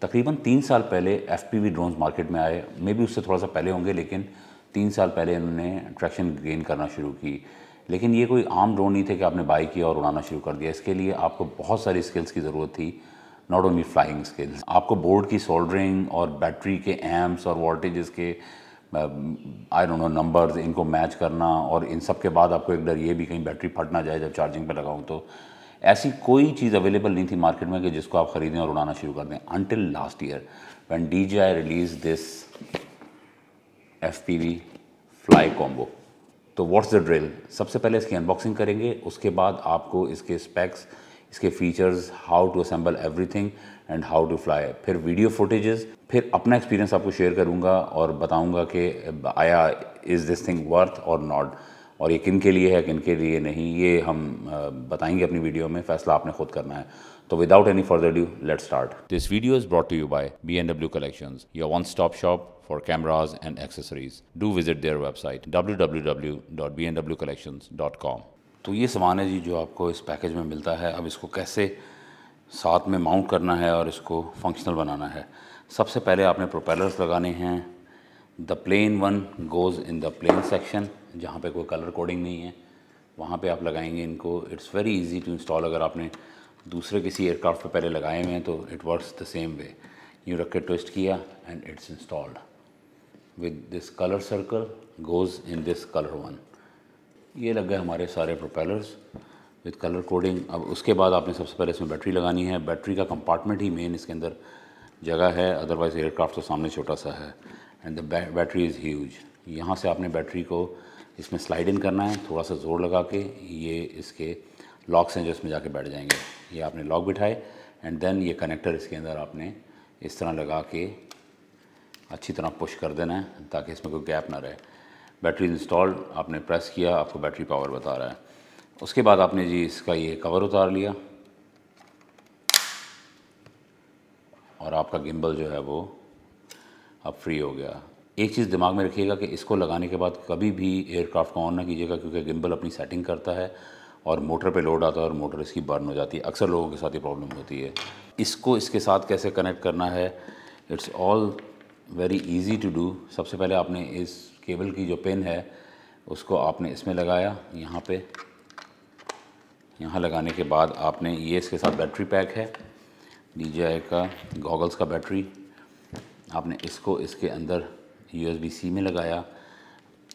तकरीबन 3 साल पहले FPV ड्रोन्स मार्केट में आए, मे बी उससे थोड़ा सा पहले होंगे, लेकिन 3 साल पहले इन्होंने ट्रैक्शन गेन करना शुरू की। लेकिन ये कोई आम ड्रोन नहीं थे कि आपने बाई किया और उड़ाना शुरू कर दिया। इसके लिए आपको बहुत सारी स्किल्स की ज़रूरत थी, नॉट ओनली फ्लाइंग स्किल्स। आपको बोर्ड की सोल्डरिंग और बैटरी के एम्प्स और वोल्टेजेस के आई डोंट नो नंबर्स, इनको मैच करना, और इन सब के बाद आपको एक डर ये भी कहीं बैटरी फट ना जाए जब चार्जिंग पे लगाऊं। तो ऐसी कोई चीज़ अवेलेबल नहीं थी मार्केट में कि जिसको आप ख़रीदें और उड़ाना शुरू कर दें, until last year when DJI release this FPV fly combo. तो व्हाट्स द ड्रिल, सबसे पहले इसकी अनबॉक्सिंग करेंगे, उसके बाद आपको इसके स्पेक्स, इसके features, how to assemble everything and how to fly, फिर वीडियो फुटेजेस, फिर अपना एक्सपीरियंस आपको शेयर करूंगा और बताऊंगा कि आया इज़ दिस थिंग वर्थ और नॉट, और ये किन के लिए है किन के लिए नहीं, ये हम बताएंगे अपनी वीडियो में, फैसला आपने खुद करना है। तो without any further due, let's start. This video is brought to you by B&W Collections, your one-stop shop for cameras and accessories. Do visit their website www.bnwcollections.com. तो ये सामान है जी जो आपको इस पैकेज में मिलता है। अब इसको कैसे साथ में माउंट करना है और इसको फंक्शनल बनाना है। सबसे पहले आपने प्रोपेलर्स लगाने हैं। The plain one goes in the plain section, जहाँ पे कोई कलर कोडिंग नहीं है वहाँ पे आप लगाएंगे इनको। It's very easy to install. अगर आपने दूसरे किसी एयरक्राफ्ट पे पहले लगाए हुए हैं तो it works the same way. यूँ रख के ट्विस्ट किया and it's installed with this colour circle goes in this colour one. ये लग गए हमारे सारे प्रोपेलर्स विद कलर कोडिंग। अब उसके बाद आपने सबसे पहले इसमें बैटरी लगानी है। बैटरी का कंपार्टमेंट ही मेन इसके अंदर जगह है, अदरवाइज़ एयरक्राफ्ट तो सामने छोटा सा है and the battery is huge. यहाँ से आपने बैटरी को इसमें स्लाइड इन करना है, थोड़ा सा ज़ोर लगा के। ये इसके लॉक्स हैं जो इसमें जाके बैठ जाएंगे। ये आपने लॉक बिठाए एंड देन ये कनेक्टर इसके अंदर आपने इस तरह लगा के अच्छी तरह पुश कर देना है ताकि इसमें कोई गैप ना रहे। बैटरी इंस्टॉल्ड, आपने प्रेस किया, आपको बैटरी पावर बता रहा है। उसके बाद आपने जी इसका ये कवर उतार लिया और आपका गिम्बल जो है वो अब फ्री हो गया। एक चीज़ दिमाग में रखिएगा कि इसको लगाने के बाद कभी भी एयरक्राफ्ट को ऑन ना कीजिएगा, क्योंकि गिम्बल अपनी सेटिंग करता है और मोटर पे लोड आता है और मोटर इसकी बर्न हो जाती है। अक्सर लोगों के साथ ये प्रॉब्लम होती है। इसको इसके साथ कैसे कनेक्ट करना है, it's all very easy to do. सबसे पहले आपने इस केबल की जो पिन है उसको आपने इसमें लगाया, यहाँ पे। यहाँ लगाने के बाद आपने ये इसके साथ बैटरी पैक है DJI का गॉगल्स का बैटरी, आपने इसको इसके अंदर USB-C में लगाया।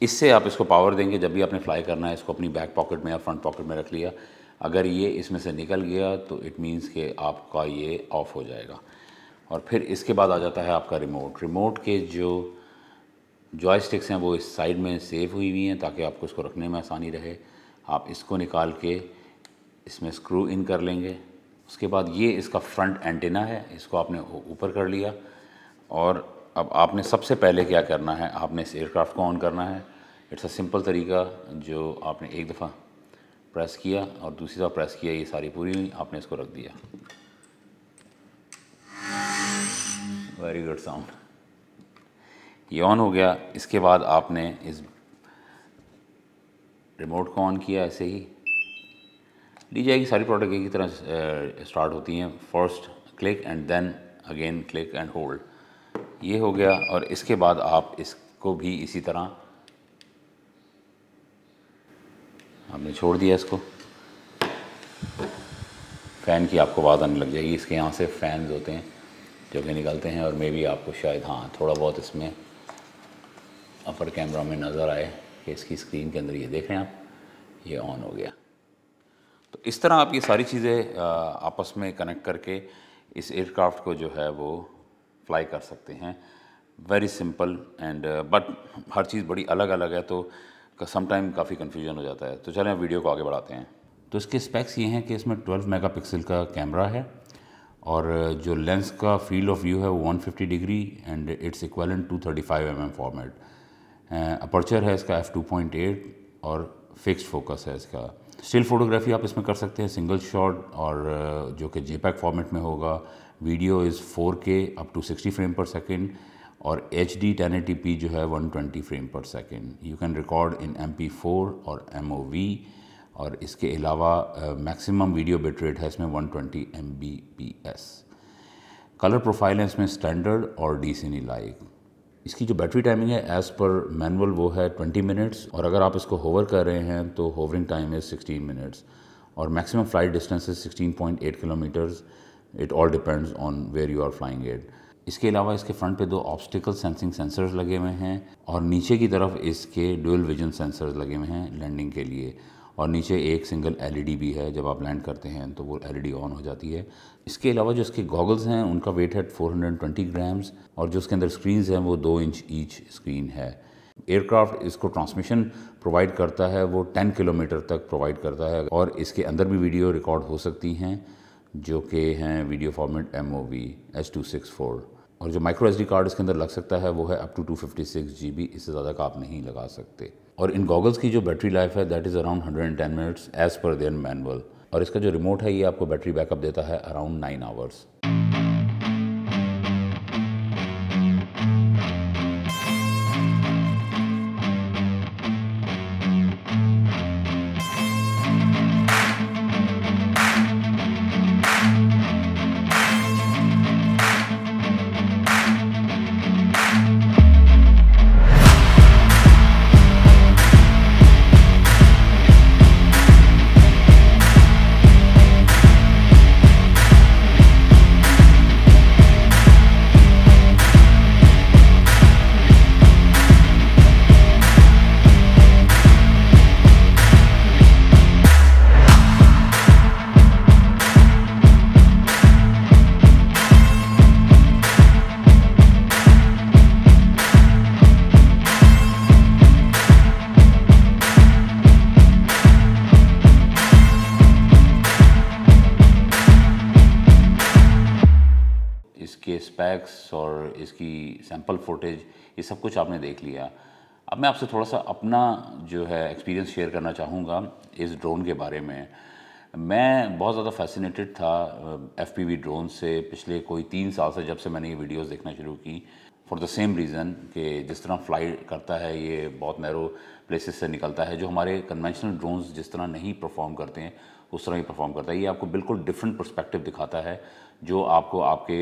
इससे आप इसको पावर देंगे जब भी आपने फ्लाई करना है। इसको अपनी बैक पॉकेट में या फ्रंट पॉकेट में रख लिया। अगर ये इसमें से निकल गया तो इट मीन्स कि आपका ये ऑफ हो जाएगा। और फिर इसके बाद आ जाता है आपका रिमोट। रिमोट के जो जॉयस्टिक्स हैं वो इस साइड में सेव हुई हुई हैं ताकि आपको इसको रखने में आसानी रहे। आप इसको निकाल के इसमें स्क्रू इन कर लेंगे। उसके बाद ये इसका फ्रंट एंटीना है, इसको आपने ऊपर कर लिया। और अब आपने सबसे पहले क्या करना है, आपने इस एयरक्राफ्ट को ऑन करना है। इट्स अ सिंपल तरीका, जो आपने एक दफ़ा प्रेस किया और दूसरी दफ़ा प्रेस किया, ये सारी पूरी हुई, आपने इसको रख दिया। वेरी गुड साउंड, ये ऑन हो गया। इसके बाद आपने इस रिमोट को ऑन किया ऐसे ही। DJI की सारी प्रोडक्ट एक ही तरह स्टार्ट होती हैं, first click and then again click and hold. ये हो गया। और इसके बाद आप इसको भी इसी तरह आपने छोड़ दिया। इसको फ़ैन की आपको आवाज़ आने लग जाएगी। इसके यहाँ से फ़ैन्स होते हैं जो कि निकलते हैं, और मे भी आपको शायद थोड़ा बहुत इसमें अपर कैमरा में नज़र आए कि इसकी स्क्रीन के अंदर ये देख रहे हैं आप, ये ऑन हो गया। तो इस तरह आप ये सारी चीज़ें आपस में कनेक्ट करके इस एयरक्राफ्ट को जो है वो फ्लाई कर सकते हैं। वेरी सिंपल एंड बट हर चीज़ बड़ी अलग अलग है, तो समटाइम काफ़ी कन्फ्यूजन हो जाता है। तो चलें वीडियो को आगे बढ़ाते हैं। तो इसके स्पेक्स ये हैं कि इसमें 12 मेगापिक्सल का कैमरा है और जो लेंस का फील्ड ऑफ व्यू है वो 150 degree and it's equivalent to 35 mm format. Aperture है इसका f2.8 और फिक्स्ड फोकस है इसका। स्टिल फोटोग्राफी आप इसमें कर सकते हैं सिंगल शॉट, और जो कि JPEG फॉर्मेट में होगा। Video is 4K up to 60 frame per second, और HD 1080p जो है 120 frame per second. You can record in MP4 और MOV, और इसके अलावा मैक्सिमम वीडियो बिट रेट है इसमें 120 Mbps। कलर प्रोफाइल है इसमें स्टैंडर्ड और डी सिनी लाइक। इसकी जो बैटरी टाइमिंग है एज़ पर मैनुअल वो है 20 मिनट्स, और अगर आप इसको होवर कर रहे हैं तो होवरिंग टाइम है 16 मिनट्स, और मैक्सिमम फ्लाइट डिस्टेंस है 16.8 kilometres. It all depends on where you are flying it. इसके अलावा इसके फ्रंट पे 2 ऑब्स्टिकल सेंसिंग सेंसर्स लगे हुए हैं, और नीचे की तरफ इसके डुअल विजन सेंसर्स लगे हुए हैं लैंडिंग के लिए, और नीचे एक सिंगल एलईडी भी है। जब आप लैंड करते हैं तो वो एलईडी ऑन हो जाती है। इसके अलावा जो इसके गॉगल्स हैं उनका वेट है 420 ग्राम्स, और जो उसके अंदर स्क्रीन्स हैं वो 2 इंच ईच स्क्रीन है। एयरक्राफ्ट इसको ट्रांसमिशन प्रोवाइड करता है, वो 10 किलोमीटर तक प्रोवाइड करता है, और इसके अंदर भी वीडियो रिकॉर्ड हो सकती हैं जो कि हैं वीडियो फॉर्मेट MOV H.264, और जो माइक्रो SD कार्ड इसके अंदर लग सकता है वो है अप टू 256 GB, इससे ज़्यादा का आप नहीं लगा सकते। और इन गॉगल्स की जो बैटरी लाइफ है that is around 110 minutes as per their manual, और इसका जो रिमोट है ये आपको बैटरी बैकअप देता है अराउंड 9 आवर्स। इसके स्पेक्स और इसकी सैम्पल फुटेज ये सब कुछ आपने देख लिया। अब मैं आपसे थोड़ा सा अपना जो है एक्सपीरियंस शेयर करना चाहूँगा इस ड्रोन के बारे में। मैं बहुत ज़्यादा फैसिनेटेड था FPV ड्रोन से पिछले कोई 3 साल से, जब से मैंने ये वीडियोस देखना शुरू की, फॉर द सेम रीज़न कि जिस तरह फ्लाई करता है ये बहुत नैरो प्लेसेस से निकलता है। जो हमारे कन्वेंशनल ड्रोन्स जिस तरह नहीं परफॉर्म करते हैं उस तरह ही परफॉर्म करता है। ये आपको बिल्कुल डिफरेंट पर्सपेक्टिव दिखाता है जो आपको आपके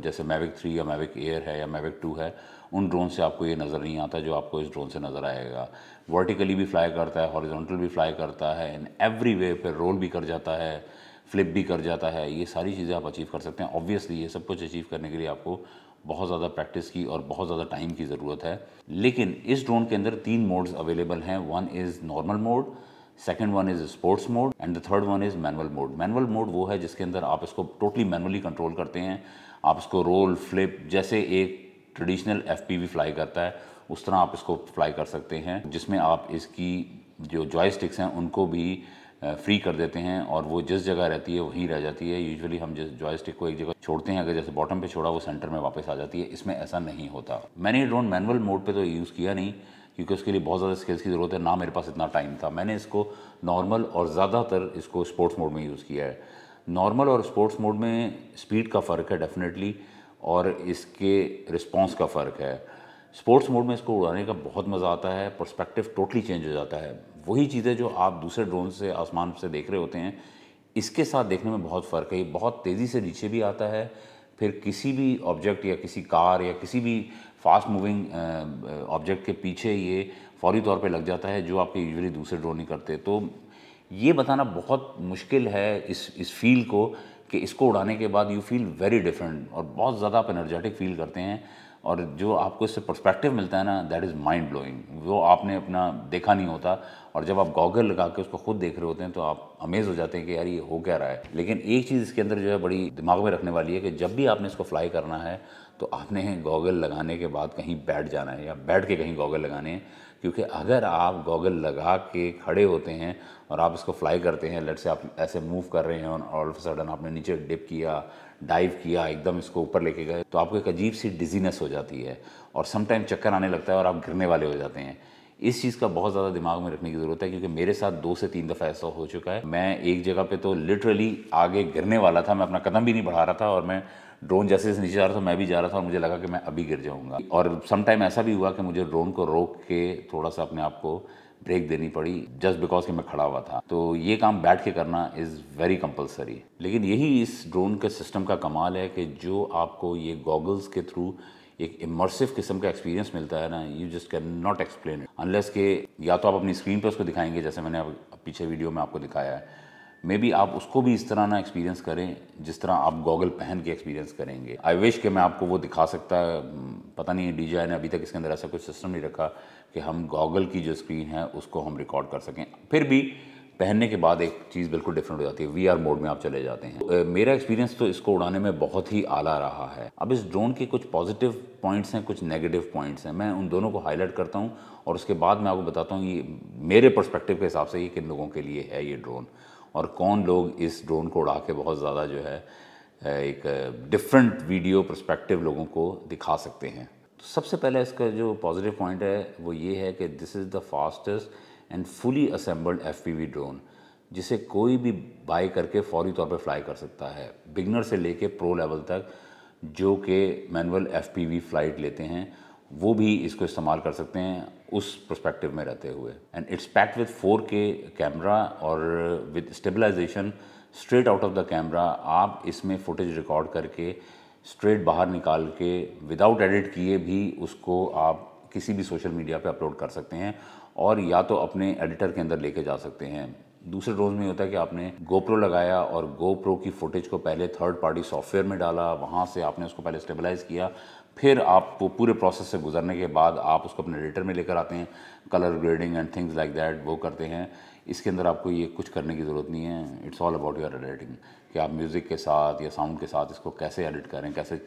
जैसे मैविक 3 या मैविक एयर है या मैविक 2 है उन ड्रोन से आपको ये नज़र नहीं आता जो आपको इस ड्रोन से नज़र आएगा। वर्टिकली भी फ्लाई करता है, हॉरिजॉन्टल भी फ्लाई करता है, इन एवरी वे पे रोल भी कर जाता है, फ्लिप भी कर जाता है। ये सारी चीज़ें आप अचीव कर सकते हैं। ऑब्वियसली ये सब कुछ अचीव करने के लिए आपको बहुत ज़्यादा प्रैक्टिस की और बहुत ज़्यादा टाइम की ज़रूरत है। लेकिन इस ड्रोन के अंदर 3 मोड्स अवेलेबल हैं। One is normal mode, second one is sports mode and the third one is manual mode. Manual mode वो है जिसके अंदर आप इसको टोटली मैनुअली कंट्रोल करते हैं। आप इसको रोल फ्लिप जैसे एक ट्रेडिशनल FPV फ्लाई करता है उस तरह आप इसको फ्लाई कर सकते हैं, जिसमें आप इसकी जो जॉयस्टिक्स हैं उनको भी फ्री कर देते हैं और वो जिस जगह रहती है वहीं रह जाती है। यूजुअली हम जिस जॉयस्टिक को एक जगह छोड़ते हैं, अगर जैसे बॉटम पे छोड़ा वो सेंटर में वापस आ जाती है। इसमें ऐसा नहीं होता। मैंने ये ड्रोन मैनुअल मोड पे तो यूज़ किया नहीं क्योंकि उसके लिए बहुत ज़्यादा स्किल्स की ज़रूरत है, ना मेरे पास इतना टाइम था। मैंने इसको नॉर्मल और ज़्यादातर इसको स्पोर्ट्स मोड में यूज़ किया है। नॉर्मल और स्पोर्ट्स मोड में स्पीड का फ़र्क है डेफिनेटली, और इसके रिस्पॉन्स का फ़र्क है। स्पोर्ट्स मोड में इसको उड़ाने का बहुत मज़ा आता है, पर्सपेक्टिव टोटली चेंज हो जाता है। वही चीज़ें जो आप दूसरे ड्रोन से आसमान से देख रहे होते हैं इसके साथ देखने में बहुत फ़र्क है। ये बहुत तेज़ी से नीचे भी आता है, फिर किसी भी ऑब्जेक्ट या किसी कार या किसी भी फास्ट मूविंग ऑब्जेक्ट के पीछे ये फौरी तौर पे लग जाता है, जो आपके यूजुअली दूसरे ड्रोन नहीं करते। तो ये बताना बहुत मुश्किल है इस फील को कि इसको उड़ाने के बाद यू फील वेरी डिफरेंट और बहुत ज़्यादा आप एनर्जेटिक फील करते हैं, और जो आपको इससे पर्सपेक्टिव मिलता है ना दैट इज़ माइंड ब्लोइंग। वो आपने अपना देखा नहीं होता, और जब आप गॉगल लगा के उसको खुद देख रहे होते हैं तो आप अमेज़ हो जाते हैं कि यार ये हो क्या रहा है। लेकिन एक चीज़ इसके अंदर जो है बड़ी दिमाग में रखने वाली है कि जब भी आपने इसको फ्लाई करना है तो आपने गॉगल लगाने के बाद कहीं बैठ जाना है या बैठ के कहीं गॉगल लगाने हैं, क्योंकि अगर आप गॉगल लगा के खड़े होते हैं और आप इसको फ्लाई करते हैं, लेट से आप ऐसे मूव कर रहे हैं और ऑल ऑफ सडन आपने नीचे डिप किया, डाइव किया, एकदम इसको ऊपर लेके गए, तो आपको एक अजीब सी डिजीनेस हो जाती है और समटाइम चक्कर आने लगता है और आप गिरने वाले हो जाते हैं। इस चीज़ का बहुत ज़्यादा दिमाग में रखने की ज़रूरत है, क्योंकि मेरे साथ 2 से 3 दफ़ा ऐसा हो चुका है। मैं एक जगह पे तो लिटरली आगे गिरने वाला था, मैं अपना कदम भी नहीं बढ़ा रहा था और मैं ड्रोन जैसे जैसे नीचे जा रहा था मैं भी जा रहा था और मुझे लगा कि मैं अभी गिर जाऊंगा। और सम टाइम ऐसा भी हुआ कि मुझे ड्रोन को रोक के थोड़ा सा अपने आप को ब्रेक देनी पड़ी जस्ट बिकॉज कि मैं खड़ा हुआ था। तो ये काम बैठ के करना इज़ वेरी कंपलसरी। लेकिन यही इस ड्रोन के सिस्टम का कमाल है कि जो आपको ये गॉगल्स के थ्रू एक इमर्सिव किस्म का एक्सपीरियंस मिलता है ना, you just can not explain it unless के या तो आप अपनी स्क्रीन पर उसको दिखाएंगे जैसे मैंने पीछे वीडियो में आपको दिखाया है, मे बी आप उसको भी इस तरह ना एक्सपीरियंस करें जिस तरह आप गॉगल पहन के एक्सपीरियंस करेंगे। आई विश कि मैं आपको वो दिखा सकता, पता नहीं DJI ने अभी तक इसके अंदर ऐसा कुछ सिस्टम नहीं रखा कि हम गॉगल की जो स्क्रीन है उसको हम रिकॉर्ड कर सकें। फिर भी पहनने के बाद एक चीज़ बिल्कुल डिफरेंट हो जाती है, VR मोड में आप चले जाते हैं। मेरा एक्सपीरियंस तो इसको उड़ाने में बहुत ही आला रहा है। अब इस ड्रोन के कुछ पॉजिटिव पॉइंट्स हैं, कुछ नेगेटिव पॉइंट्स हैं, मैं उन दोनों को हाईलाइट करता हूँ और उसके बाद मैं आपको बताता हूँ ये मेरे पर्सपेक्टिव के हिसाब से ये किन लोगों के लिए है ये ड्रोन, और कौन लोग इस ड्रोन को उड़ा के बहुत ज़्यादा जो है एक डिफरेंट वीडियो पर्सपेक्टिव लोगों को दिखा सकते हैं। तो सबसे पहले इसका जो पॉजिटिव पॉइंट है वो ये है कि this is the fastest and fully assembled FPV drone, जिसे कोई भी बाय करके फौरी तौर पे फ्लाई कर सकता है, बिगनर से लेके प्रो लेवल तक। जो कि मैनुअल FPV फ़्लाइट लेते हैं वो भी इसको इस्तेमाल कर सकते हैं उस पर्सपेक्टिव में रहते हुए। And it's packed with 4K camera और with stabilisation straight out of the camera. आप इसमें फुटेज रिकॉर्ड करके स्ट्रेट बाहर निकाल के विदाउट एडिट किए भी उसको आप किसी भी सोशल मीडिया पे अपलोड कर सकते हैं और या तो अपने एडिटर के अंदर लेके जा सकते हैं। दूसरे ड्रोन में होता है कि आपने GoPro लगाया और GoPro की फुटेज को पहले थर्ड पार्टी सॉफ्टवेयर में डाला, वहाँ से आपने उसको पहले स्टेबलाइज़ किया, फिर आप वो पूरे प्रोसेस से गुजरने के बाद आप उसको अपने एडिटर में लेकर आते हैं, colour grading and things like that वो करते हैं। इसके अंदर आपको ये कुछ करने की ज़रूरत नहीं है, it's all about your editing कि आप म्यूज़िक के साथ या साउंड के साथ इसको कैसे एडिट करें, कैसे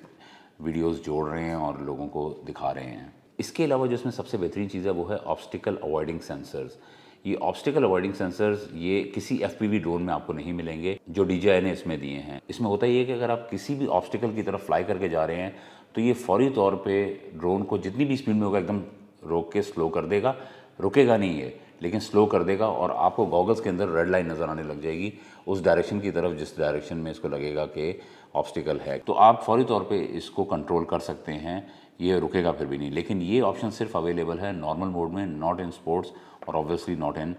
वीडियोज़ जोड़ रहे हैं और लोगों को दिखा रहे हैं। इसके अलावा जो इसमें सबसे बेहतरीन चीज़ है वो है ऑब्स्टिकल अवॉइडिंग सेंसर्स। ये ऑब्स्टिकल अवॉइडिंग सेंसर्स ये किसी FPV ड्रोन में आपको नहीं मिलेंगे जो DJI ने इसमें दिए हैं। इसमें होता ये है कि अगर आप किसी भी ऑब्स्टिकल की तरफ फ्लाई करके जा रहे हैं तो ये फौरी तौर पे ड्रोन को जितनी भी स्पीड में होगा एकदम रोक के स्लो कर देगा, रुकेगा नहीं है लेकिन स्लो कर देगा और आपको गॉगल्स के अंदर रेड लाइन नज़र आने लग जाएगी उस डायरेक्शन की तरफ जिस डायरेक्शन में इसको लगेगा कि ऑब्स्टिकल है। तो आप फौरी तौर पे इसको कंट्रोल कर सकते हैं, ये रुकेगा फिर भी नहीं। लेकिन ये ऑप्शन सिर्फ अवेलेबल है नॉर्मल मोड में, नॉट इन स्पोर्ट्स और obviously not in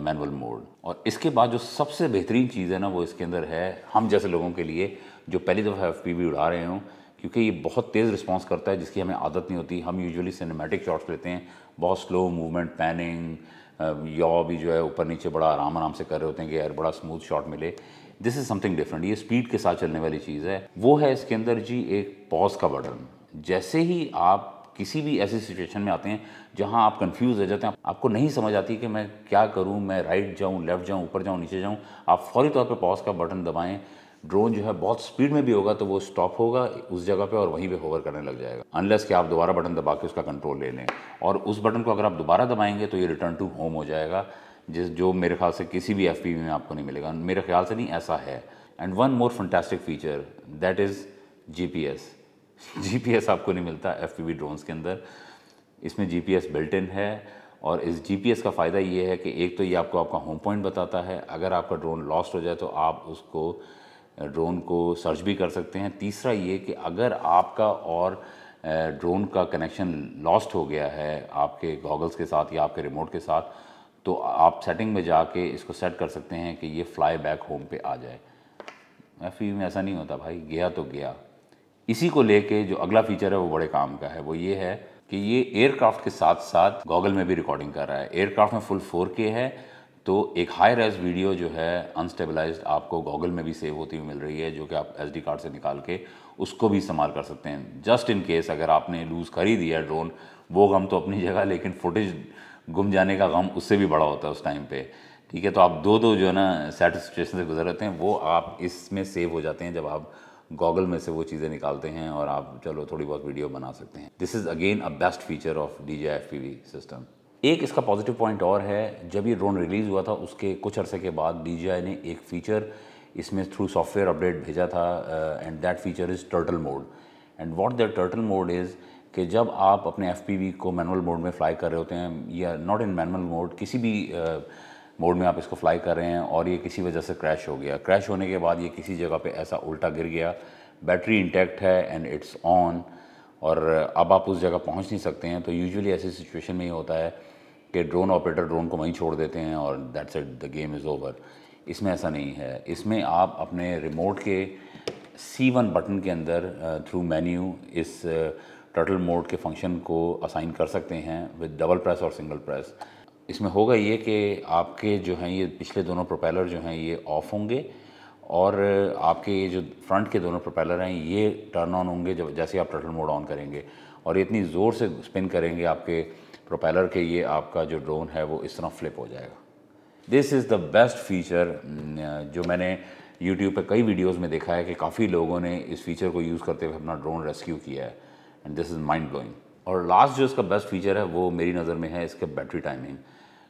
manual mode. और इसके बाद जो सबसे बेहतरीन चीज़ है ना वो इसके अंदर है हम जैसे लोगों के लिए जो पहली दफ़ा FPV उड़ा रहे हों, क्योंकि ये बहुत तेज़ रिस्पांस करता है जिसकी हमें आदत नहीं होती। हम यूजुअली सिनेमैटिक शॉट्स लेते हैं, बहुत स्लो मूवमेंट, पैनिंग, यॉ भी जो है ऊपर नीचे बड़ा आराम आराम से कर रहे होते हैं कि यार बड़ा स्मूथ शॉट मिले। दिस इज़ समथिंग डिफरेंट, ये स्पीड के साथ चलने वाली चीज़ है। वो है इसके अंदर जी एक पॉज का बटन। जैसे ही आप किसी भी ऐसी सिचुएशन में आते हैं जहां आप कंफ्यूज हो जाते हैं, आपको नहीं समझ आती कि मैं क्या करूं, मैं राइट जाऊं, लेफ्ट जाऊं, ऊपर जाऊं, नीचे जाऊं, आप फौरी तौर पे पॉज का बटन दबाएं। ड्रोन जो है बहुत स्पीड में भी होगा तो वो स्टॉप होगा उस जगह पे और वहीं पे होवर करने लग जाएगा, अनलेस कि आप दोबारा बटन दबा के उसका कंट्रोल ले लें। और उस बटन को अगर आप दोबारा दबाएंगे तो ये रिटर्न टू होम हो जाएगा, जो मेरे ख्याल से किसी भी FPV में आपको नहीं मिलेगा। मेरे ख्याल से नहीं, ऐसा है। And one more fantastic feature that is GPS आपको नहीं मिलता FPV ड्रोन्स के अंदर। इसमें GPS बिल्ट इन है और इस GPS का फ़ायदा ये है कि एक तो ये आपको आपका होम पॉइंट बताता है, अगर आपका ड्रोन लॉस्ट हो जाए तो आप उसको ड्रोन को सर्च भी कर सकते हैं। तीसरा ये कि अगर आपका और ड्रोन का कनेक्शन लॉस्ट हो गया है आपके गॉगल्स के साथ या आपके रिमोट के साथ, तो आप सेटिंग में जाके इसको सेट कर सकते हैं कि ये फ्लाई बैक होम पे आ जाए। FPV में ऐसा नहीं होता भाई, गया तो गया। इसी को लेके जो अगला फीचर है वो बड़े काम का है, वो ये है कि ये एयरक्राफ्ट के साथ साथ गॉगल में भी रिकॉर्डिंग कर रहा है। एयरक्राफ्ट में फुल 4K है तो एक हाई रेज वीडियो जो है अनस्टेबलाइज्ड आपको गॉगल में भी सेव होती हुई मिल रही है, जो कि आप SD कार्ड से निकाल के उसको भी इस्तेमाल कर सकते हैं। जस्ट इन केस अगर आपने लूज़ कर ही दिया ड्रोन, वो गम तो अपनी जगह, लेकिन फुटेज गुम जाने का गम उससे भी बड़ा होता है उस टाइम पे। ठीक है, तो आप दो जो है ना सैड सिचुएशन से गुजर रहते हैं वो आप इसमें सेव हो जाते हैं जब आप गॉगल में से वो चीज़ें निकालते हैं और आप चलो थोड़ी बहुत वीडियो बना सकते हैं। This is again a best feature of DJI FPV system. एक इसका पॉजिटिव पॉइंट और है, जब ये ड्रोन रिलीज़ हुआ था उसके कुछ अरसे के बाद DJI ने एक फ़ीचर इसमें थ्रू सॉफ्टवेयर अपडेट भेजा था and that feature is turtle mode. And what that turtle mode is कि जब आप अपने FPV को मैनुअल मोड में फ्लाई कर रहे होते हैं या नॉट इन मैनुअल मोड, किसी भी मोड में आप इसको फ्लाई कर रहे हैं और ये किसी वजह से क्रैश हो गया, क्रैश होने के बाद ये किसी जगह पे ऐसा उल्टा गिर गया, बैटरी इंटैक्ट है एंड इट्स ऑन और अब आप उस जगह पहुंच नहीं सकते हैं, तो यूजुअली ऐसी सिचुएशन में ये होता है कि ड्रोन ऑपरेटर ड्रोन को वहीं छोड़ देते हैं और that's it, the game is over. इसमें ऐसा नहीं है। इसमें आप अपने रिमोट के C1 बटन के अंदर थ्रू मेन्यू इस टर्टल मोड के फंक्शन को असाइन कर सकते हैं विद डबल प्रेस और सिंगल प्रेस। इसमें होगा ये कि आपके जो हैं ये पिछले दोनों प्रोपेलर जो हैं ये ऑफ होंगे और आपके ये जो फ्रंट के दोनों प्रोपेलर हैं ये टर्न ऑन होंगे जब जैसे आप टर्टल मोड ऑन करेंगे, और इतनी ज़ोर से स्पिन करेंगे आपके प्रोपेलर के ये आपका जो ड्रोन है वो इस तरह फ्लिप हो जाएगा। This is the best feature जो मैंने यूट्यूब पे कई वीडियोस में देखा है कि काफ़ी लोगों ने इस फीचर को यूज़ करते हुए अपना ड्रोन रेस्क्यू किया है, and this is mind blowing. और लास्ट जो इसका बेस्ट फीचर है वो मेरी नज़र में है इसके बैटरी टाइमिंग।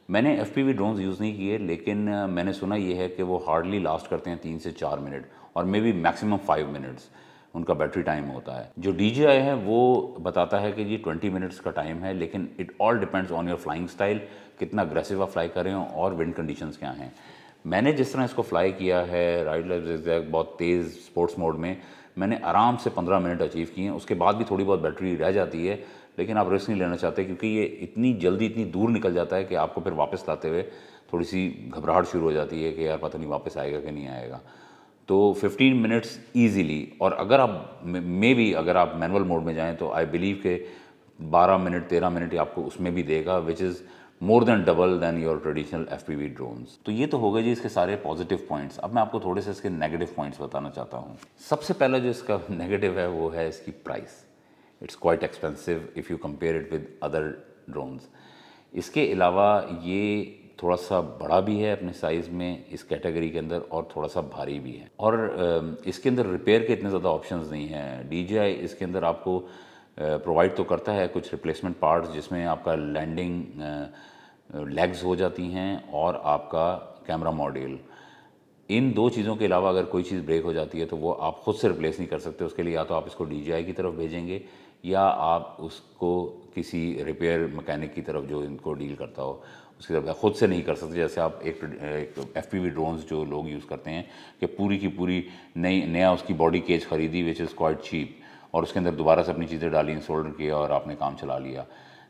मैंने FPV ड्रोन्स यूज़ नहीं किए, लेकिन मैंने सुना ये है कि वो हार्डली लास्ट करते हैं 3 से 4 मिनट और मे बी मैक्सिमम 5 मिनट्स उनका बैटरी टाइम होता है। जो DJI है वो बताता है कि जी 20 मिनट्स का टाइम है, लेकिन it all depends on your flying style, कितना अग्रेसिव आप फ्लाई कर रहे हो और विंड कंडीशंस क्या हैं। मैंने जिस तरह इसको फ्लाई किया है राइट लेफ्ट ज़िगज़ैग बहुत तेज़ स्पोर्ट्स मोड में, मैंने आराम से 15 मिनट अचीव किए हैं। उसके बाद भी थोड़ी बहुत बैटरी रह जाती है, लेकिन आप रिस्क नहीं लेना चाहते क्योंकि ये इतनी जल्दी इतनी दूर निकल जाता है कि आपको फिर वापस लाते हुए थोड़ी सी घबराहट शुरू हो जाती है कि यार पता नहीं वापस आएगा कि नहीं आएगा। तो 15 मिनट्स ईजीली, और अगर आप मे बी अगर आप मैनुअल मोड में जाएं तो आई बिलीव के 12 मिनट 13 मिनट आपको उसमें भी देगा, which is more than double then your traditional FPV drones. तो ये तो हो गए जी इसके सारे पॉजिटिव पॉइंट्स। अब मैं आपको थोड़े से इसके नेगेटिव पॉइंट्स बताना चाहता हूँ। सबसे पहला जो इसका नेगेटिव है वो है इसकी price. It's quite expensive if you compare it with other drones. इसके अलावा ये थोड़ा सा बड़ा भी है अपने साइज़ में इस कैटेगरी के अंदर, और थोड़ा सा भारी भी है, और इसके अंदर रिपेयर के इतने ज़्यादा ऑप्शंस नहीं हैं। DJI इसके अंदर आपको प्रोवाइड तो करता है कुछ रिप्लेसमेंट पार्ट्स, जिसमें आपका लैंडिंग लेग्स हो जाती हैं और आपका कैमरा मॉड्यूल। इन दो चीज़ों के अलावा अगर कोई चीज़ ब्रेक हो जाती है तो वो आप खुद से रिप्लेस नहीं कर सकते। उसके लिए या तो आप इसको DJI की तरफ भेजेंगे या आप उसको किसी रिपेयर मैकेनिक की तरफ जो इनको डील करता हो उसकी तरफ, खुद से नहीं कर सकते। जैसे आप एक FPV ड्रोन्स जो लोग यूज़ करते हैं कि पूरी की पूरी नया उसकी बॉडी केज ख़रीदी विच इज़ क्वाइट चीप, और उसके अंदर दोबारा से अपनी चीज़ें डाली, सोल्डर किया और आपने काम चला लिया।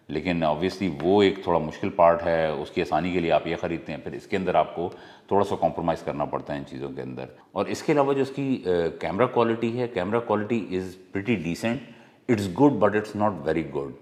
लेकिन ऑब्वियसली वो एक थोड़ा मुश्किल पार्ट है, उसकी आसानी के लिए आप ये ख़रीदते हैं, फिर इसके अंदर आपको थोड़ा सा कॉम्प्रोमाइज़ करना पड़ता है इन चीज़ों के अंदर। और इसके अलावा जो इसकी कैमरा क्वालिटी है, camera quality is pretty decent. It's good but it's not very good.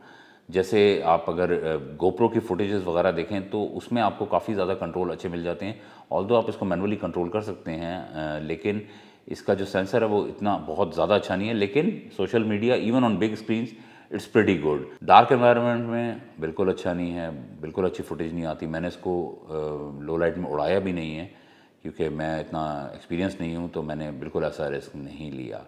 जैसे आप अगर GoPro की फुटेजेस वगैरह देखें तो उसमें आपको काफ़ी ज़्यादा कंट्रोल अच्छे मिल जाते हैं, ऑल्दो आप इसको मैनुअली कंट्रोल कर सकते हैं, लेकिन इसका जो सेंसर है वो इतना बहुत ज़्यादा अच्छा नहीं है। लेकिन social media even on big screens it's pretty good. Dark environment में बिल्कुल अच्छा नहीं है, बिल्कुल अच्छी फुटेज नहीं आती। मैंने इसको लो लाइट में उड़ाया भी नहीं है क्योंकि मैं इतना एक्सपीरियंस नहीं हूँ, तो मैंने बिल्कुल ऐसा रिस्क नहीं लिया।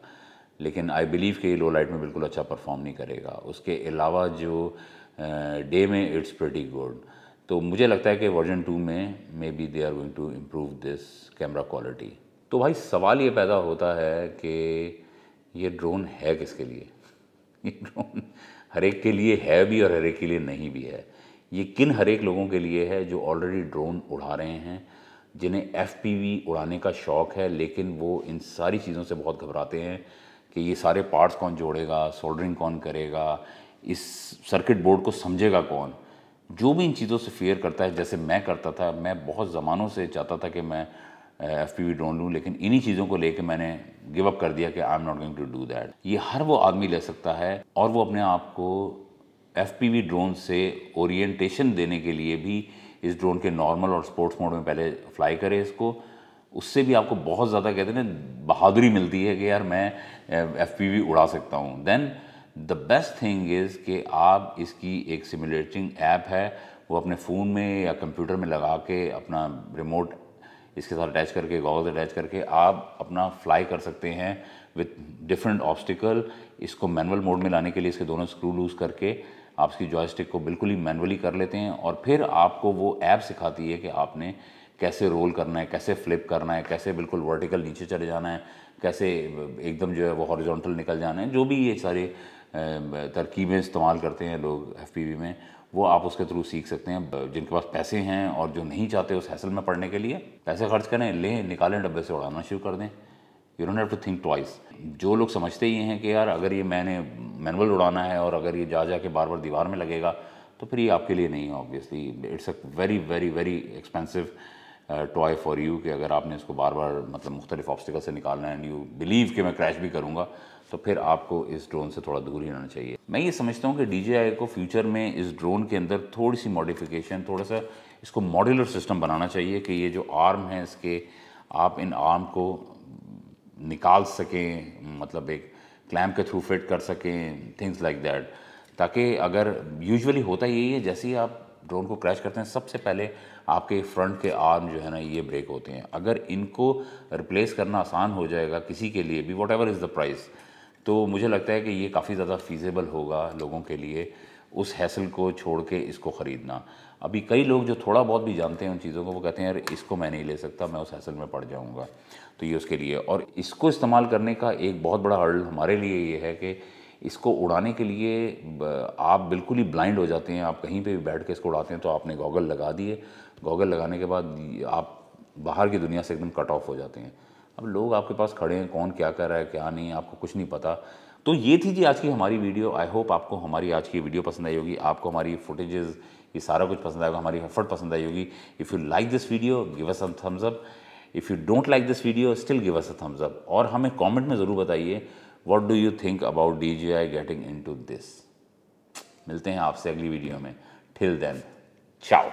लेकिन आई बिलीव कि लो लाइट में बिल्कुल अच्छा परफॉर्म नहीं करेगा। उसके अलावा जो डे में इट्स प्रीटी गुड। तो मुझे लगता है कि वर्जन 2 में maybe they are going to improve this camera quality. तो भाई सवाल ये पैदा होता है कि ये ड्रोन है किसके लिए? ये ड्रोन हर एक के लिए है भी और हर एक के लिए नहीं भी है। ये किन हर एक लोगों के लिए है जो ऑलरेडी ड्रोन उड़ा रहे हैं, जिन्हें FPV उड़ाने का शौक़ है, लेकिन वो इन सारी चीज़ों से बहुत घबराते हैं कि ये सारे पार्ट्स कौन जोड़ेगा, सोल्डरिंग कौन करेगा, इस सर्किट बोर्ड को समझेगा कौन। जो भी इन चीज़ों से फेयर करता है, जैसे मैं करता था, मैं बहुत ज़मानों से चाहता था कि मैं FPV ड्रोन लूँ, लेकिन इन्हीं चीज़ों को लेके मैंने गिव अप कर दिया कि I am not going to do that. ये हर वो आदमी ले सकता है, और वो अपने आप को FPV ड्रोन से ओरिएंटेशन देने के लिए भी इस ड्रोन के नॉर्मल और स्पोर्ट्स मोड में पहले फ्लाई करे इसको। उससे भी आपको बहुत ज़्यादा कहते हैं ना बहादुरी मिलती है कि यार मैं FPV उड़ा सकता हूँ। Then the best thing is कि आप इसकी एक सिमुलेटिंग ऐप है, वो अपने फ़ोन में या कंप्यूटर में लगा के अपना रिमोट इसके साथ अटैच करके, गॉगल्स अटैच करके आप अपना फ्लाई कर सकते हैं विथ डिफरेंट ऑब्स्टिकल। इसको मैनुअल मोड में लाने के लिए इसके दोनों स्क्रू लूज़ करके आप इसकी जॉयस्टिक को बिल्कुल ही मैनुअली कर लेते हैं, और फिर आपको वो ऐप सिखाती है कि आपने कैसे रोल करना है, कैसे फ्लिप करना है, कैसे बिल्कुल वर्टिकल नीचे चले जाना है, कैसे एकदम जो है वो हॉरिजॉन्टल निकल जाना है। जो भी ये सारे तरकीबें इस्तेमाल करते हैं लोग FPV में, वो आप उसके थ्रू सीख सकते हैं। जिनके पास पैसे हैं और जो नहीं चाहते उस हैसल में पढ़ने के लिए, पैसे खर्च करें, लें, निकालें डब्बे से, उड़ाना शुरू कर दें। You don't have to think twice. जो लोग समझते ही हैं कि यार अगर ये मैंने मैनुअल उड़ाना है और अगर ये जा के बार बार दीवार में लगेगा तो फिर ये आपके लिए नहीं है obviously. It's a very very very expensive toy for you कि अगर आपने इसको बार बार मतलब मुख्तलिफ ऑब्स्टिकल से निकालना है एंड यू बिलीव कि मैं क्रैश भी करूँगा, तो फिर आपको इस ड्रोन से थोड़ा दूर ही रहना चाहिए। मैं ये समझता हूँ कि DJI को फ्यूचर में इस ड्रोन के अंदर थोड़ी सी मॉडिफिकेशन, थोड़ा सा इसको मॉड्यूलर सिस्टम बनाना चाहिए कि ये जो आर्म है इसके, आप इन आर्म को निकाल सकें, मतलब एक क्लैम्प के थ्रू फिट कर सकें, थिंग्स लाइक दैट, ताकि अगर यूजुअली होता यही है जैसे ही आप ड्रोन को क्रैश करते हैं सबसे पहले आपके फ्रंट के आर्म जो है ना ये ब्रेक होते हैं। अगर इनको रिप्लेस करना आसान हो जाएगा किसी के लिए भी, what ever is the price, तो मुझे लगता है कि ये काफ़ी ज़्यादा फीजेबल होगा लोगों के लिए उस हैसल को छोड़ के इसको ख़रीदना। अभी कई लोग जो थोड़ा बहुत भी जानते हैं उन चीज़ों को, वो कहते हैं यार इसको मैं नहीं ले सकता, मैं उस हैसल में पड़ जाऊंगा। तो ये उसके लिए, और इसको इस्तेमाल करने का एक बहुत बड़ा हर्डल हमारे लिए ये है कि इसको उड़ाने के लिए आप बिल्कुल ही ब्लाइंड हो जाते हैं। आप कहीं पे भी बैठ के इसको उड़ाते हैं तो आपने गॉगल लगा दिए, गॉगल लगाने के बाद आप बाहर की दुनिया से एकदम कट ऑफ हो जाते हैं। अब लोग आपके पास खड़े हैं, कौन क्या कर रहा है क्या नहीं, आपको कुछ नहीं पता। तो ये थी जी आज की हमारी वीडियो। आई होप आपको हमारी आज की वीडियो पसंद आई होगी, आपको हमारी फुटेजेस ये सारा कुछ पसंद आएगा, हमारी एफर्ट पसंद आई होगी। If you like this video give us a thumbs up, if you don't like this video still give us a thumbs up, और हमें कमेंट में ज़रूर बताइए what do you think about DJI getting into this. मिलते हैं आपसे अगली video में। टिल देन, चाओ।